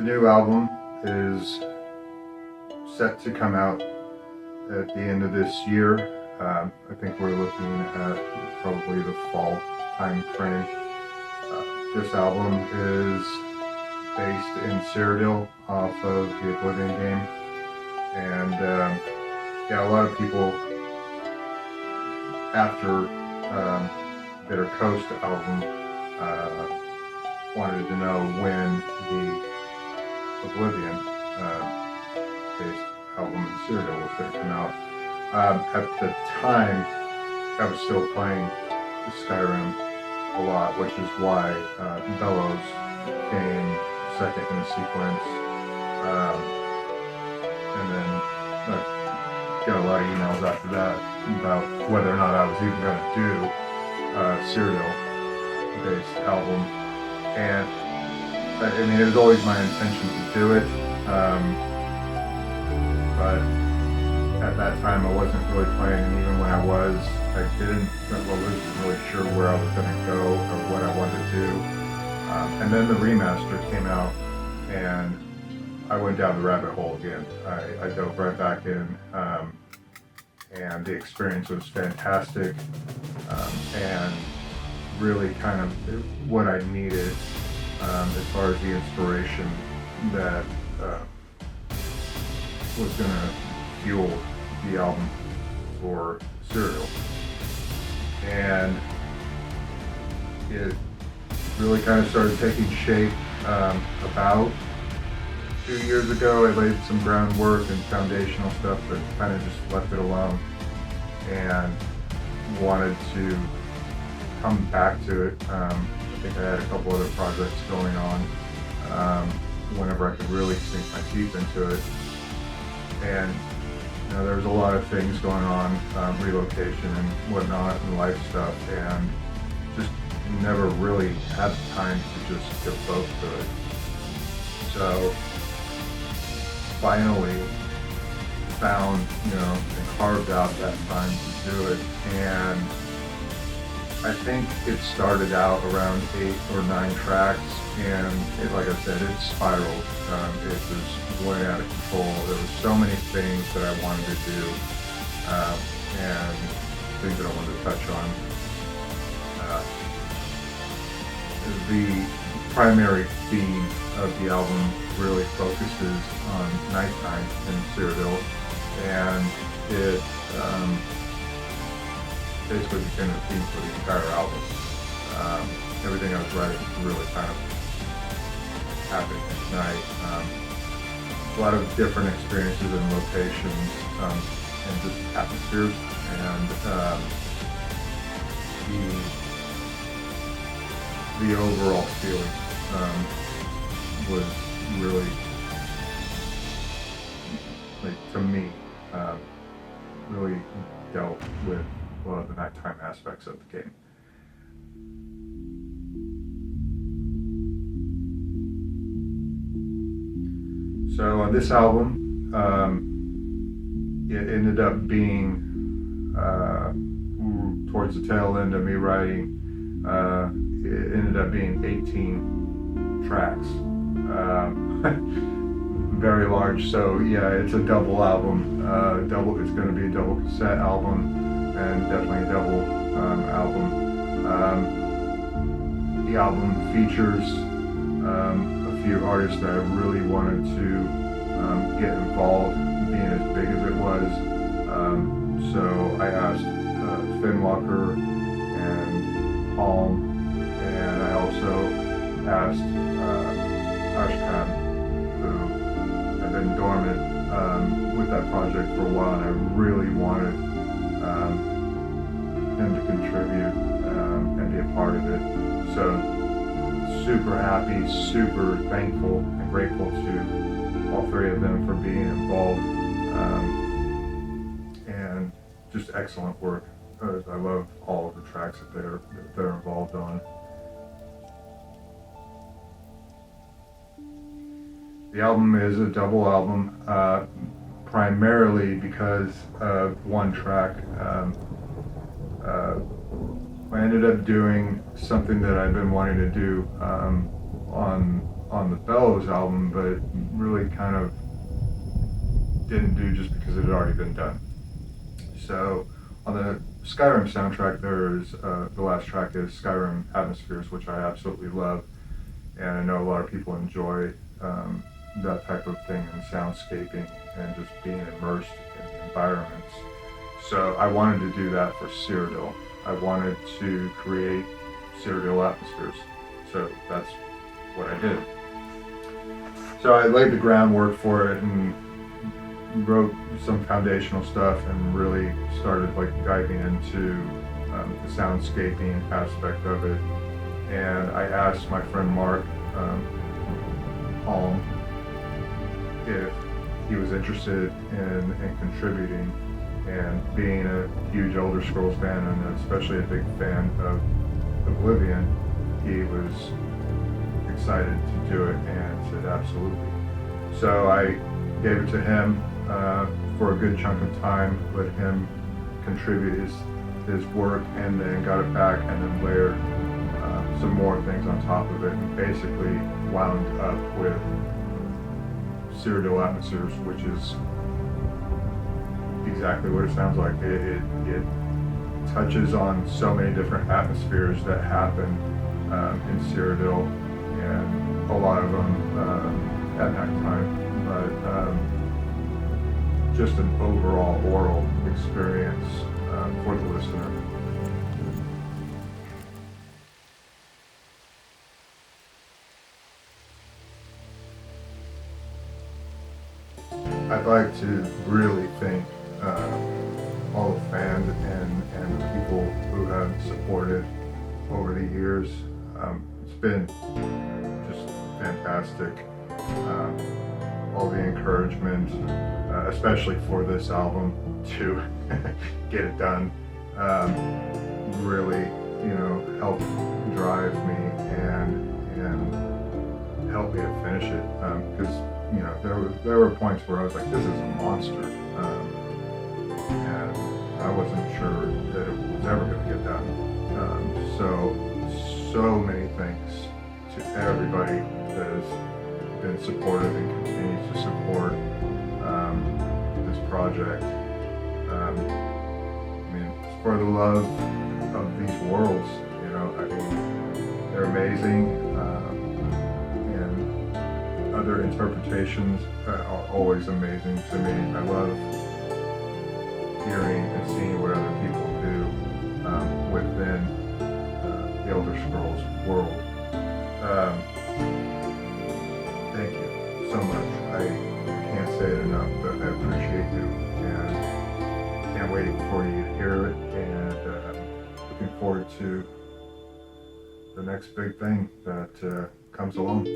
new album is set to come out at the end of this year. I think we're looking at probably the fall time frame. This album is based in Cyrodiil off of the Oblivion game, and yeah, a lot of people after Bitter Coast album wanted to know when the Oblivion based album in Cyrodiil was going to come out. At the time, I was still playing Skyrim a lot, which is why Bellows came second in the sequence. And then I got a lot of emails after that about whether or not I was even going to do Cyrodiil based album. And I mean, it was always my intention to do it, but at that time I wasn't really playing, and even when I wasn't really sure where I was going to go or what I wanted to do. And then the remaster came out, and I went down the rabbit hole again. I dove right back in, and the experience was fantastic, and really kind of what I needed as far as the inspiration that was going to fuel the album for Cyrodiil. And it really kind of started taking shape about 2 years ago. I laid some groundwork and foundational stuff, but kind of just left it alone and wanted to come back to it. I think I had a couple other projects going on whenever I could really sink my teeth into it. And you know, there was a lot of things going on, relocation and whatnot and life stuff, and just never really had the time to just devote to it. So finally found, and carved out that time to do it. And I think it started out around 8 or 9 tracks, and like I said, it spiraled. It was way out of control. There were so many things that I wanted to do, and things that I wanted to touch on. The primary theme of the album really focuses on nighttime in Cyrodiil, and it basically became the theme for the entire album. Everything I was writing was really kind of happening at night. A lot of different experiences and locations, and just atmospheres, and the overall feeling was really, like, to me, really dealt with a lot of the nighttime aspects of the game. So on this album, it ended up being towards the tail end of me writing. It ended up being 18 tracks, very large. So yeah, it's a double album. It's going to be a double cassette album, and definitely a double album. The album features a few artists that I really wanted to get involved, being as big as it was. So I asked Finn Walker and Palm, and I also asked Ashkan, who had been dormant with that project for a while, and I really wanted him to contribute and be a part of it. So super happy, super thankful and grateful to all three of them for being involved, and just excellent work. I love all of the tracks that they're involved on. The album is a double album, primarily because of one track. I ended up doing something that I've been wanting to do on on the Bellows album, but really kind of didn't do just because it had already been done. So on the Skyrim soundtrack, there's the last track is Skyrim Atmospheres, which I absolutely love, and I know a lot of people enjoy that type of thing and soundscaping and just being immersed in the environments. So I wanted to do that for Cyrodiil. I wanted to create Cyrodiil atmospheres. So that's what I did. So I laid the groundwork for it and wrote some foundational stuff and really started like diving into the soundscaping aspect of it. And I asked my friend Mark Palm if he was interested in contributing, and being a huge Elder Scrolls fan and especially a big fan of Oblivion, he was excited to do it and said absolutely. So I gave it to him for a good chunk of time, let him contribute his work, and then got it back and then layered some more things on top of it, and basically wound up with Cyrodiil Atmospheres, which is exactly what it sounds like. It touches on so many different atmospheres that happen in Cyrodiil, and a lot of them at nighttime, but just an overall oral experience for the listener. I'd like to really thank all the fans and the people who have supported over the years. It's been just fantastic. All the encouragement, especially for this album to get it done, really, helped drive me and help me to finish it. Because there were points where I was like, this is a monster, and I wasn't sure that it was ever going to get done. So many thanks to everybody that has been supportive and continues to support this project. It's for the love of these worlds. They're amazing, and other interpretations are always amazing to me. I love hearing and seeing what other people do within the Elder Scrolls world. Thank you so much. I can't say it enough, but I appreciate you, and can't wait for you to hear it, and looking forward to the next big thing that comes along.